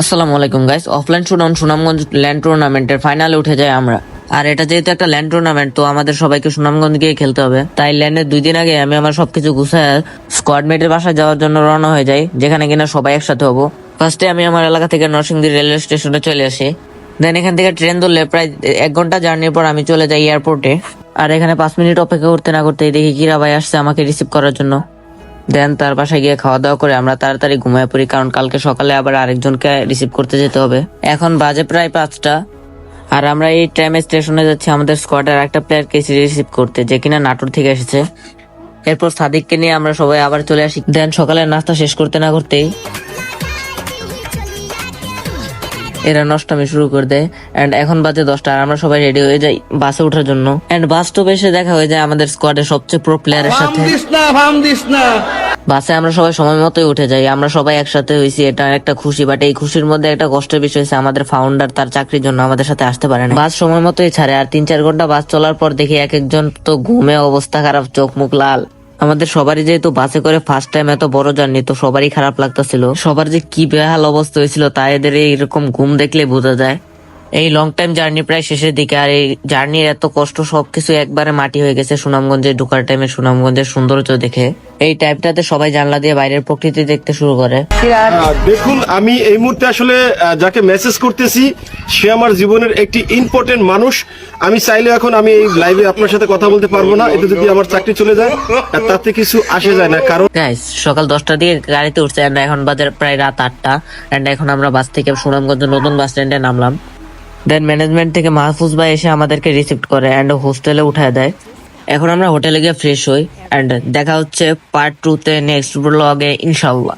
আসসালামু আলাইকুম guys. Offline showdown Sunamganj land টুর্নামেন্টের ফাইনালে উঠে যায় আমরা। আর এটা যেহেতু একটা ল্যান্ড টুর্নামেন্ট, তো আমাদের সবাইকে সুনামগঞ্জ গিয়ে খেলতে হবে। তাই ল্যান্ডের 2 দিন আগে আমি আমার সবকিছু গুছায় স্কোয়াড মেটের বাসায় যাওয়ার জন্য রওনা হয়ে যাই, যেখানে কিনা সবাই একসাথে হবো। ফার্স্টে আমি আমার এলাকা থেকে নরসিংদী রেলওয়ে স্টেশনে চলে আসি। দেন এখান থেকে ট্রেন ধরলে প্রায় 1 ঘন্টা জার্নির পর আমি চলে যাই এয়ারপোর্টে। আর এখানে 5 মিনিট অপেক্ষা করতে না করতে দেখি কিরা ভাই আসছে আমাকে রিসিভ করার জন্য। দেন তার বাসায় গিয়ে খাওয়া দাওয়া করে আমরা তাড়াতাড়ি ঘুমায় পড়ি, কারণ কালকে সকালে আবার আরেকজনকে রিসিভ করতে যেতে হবে। এখন বাজে প্রায় 5টা, আর আমরা এই টাইমে স্টেশনে যাচ্ছি আমাদের স্কোয়াডের একটা প্লেয়ারকে রিসিভ করতে, যে কিনা নাটোর থেকে এসেছে। এরপর সাদিককে নিয়ে আমরা সবাই আবার চলে আসি। দেন সকালের নাস্তা শেষ করতে না করতেই এরা নষ্টামি শুরু করে দেয়। এন্ড এখন বাজে 10টা, আর আমরা সবাই রেডি হয়ে যাই বাসে ওঠার জন্য। এন্ড বাস স্টপে এসে দেখা হয়ে যায় আমাদের স্কোয়াডের সবচেয়ে প্রো প্লেয়ারের সাথে। বাসে আমরা সবাই সময় মতোই উঠে যাই। আমরা সবাই একসাথে হয়েছি, এটা একটা খুশি। বাট এই খুশির মধ্যে একটা কষ্টের বিষয় হচ্ছে আমাদের ফাউন্ডার তার চাকরির জন্য আমাদের সাথে আসতে পারে না। বাস সময় মতোই ছাড়ে, আর 3-4 ঘন্টা বাস চলার পর দেখি এক একজন তো ঘুমে অবস্থা খারাপ, চোখ মুখ লাল। আমাদের সবারই যেহেতু বাসে করে ফার্স্ট টাইম এত বড় জার্নি, তো সবারই খারাপ লাগতেছিল। সবার যে কি বেহাল অবস্থা হয়েছিল তা এদের এইরকম ঘুম দেখলে বোঝা যায়। এই লং টাইম জার্নি প্রায় শেষের দিকে, আর এই জার্নির এত কষ্ট সবকিছু একবারে মাটি হয়ে গেছে সুনামগঞ্জে ঢোকার টাইমে সুনামগঞ্জের সৌন্দর্য দেখে। এই টাইপটাতে সবাই জানলা দিয়ে বাইরের প্রকৃতি দেখতে শুরু করে। দেখুন, আমি এই মুহূর্তে আসলে যাকে মেসেজ করতেছি সে আমার জীবনের একটি ইম্পর্টেন্ট মানুষ। আমি চাইলে এখন আমি এই লাইভে আপনার সাথে কথা বলতে পারবো না, এতে যদি আমার চাকরি চলে যায় তাতে কিছু আসে যায় না। কারণ গাইস, সকাল 10টা দিয়ে গাড়িতে উঠছে, এন্ড এখন বাজে প্রায় রাত 8টা। এন্ড এখন আমরা বাস থেকে সুনামগঞ্জ নতুন বাস স্ট্যান্ডে নামলাম। দেন ম্যানেজমেন্ট থেকে মাহফুজ ভাই এসে আমাদেরকে রিসিভ করে এন্ড হোস্টেলে উঠায় দেয়। এখন আমরা হোটেলে গিয়ে ফ্রেশ হই, এন্ড দেখা হচ্ছে পার্ট 2 তে নেক্সট ব্লগে ইনশাল্লাহ।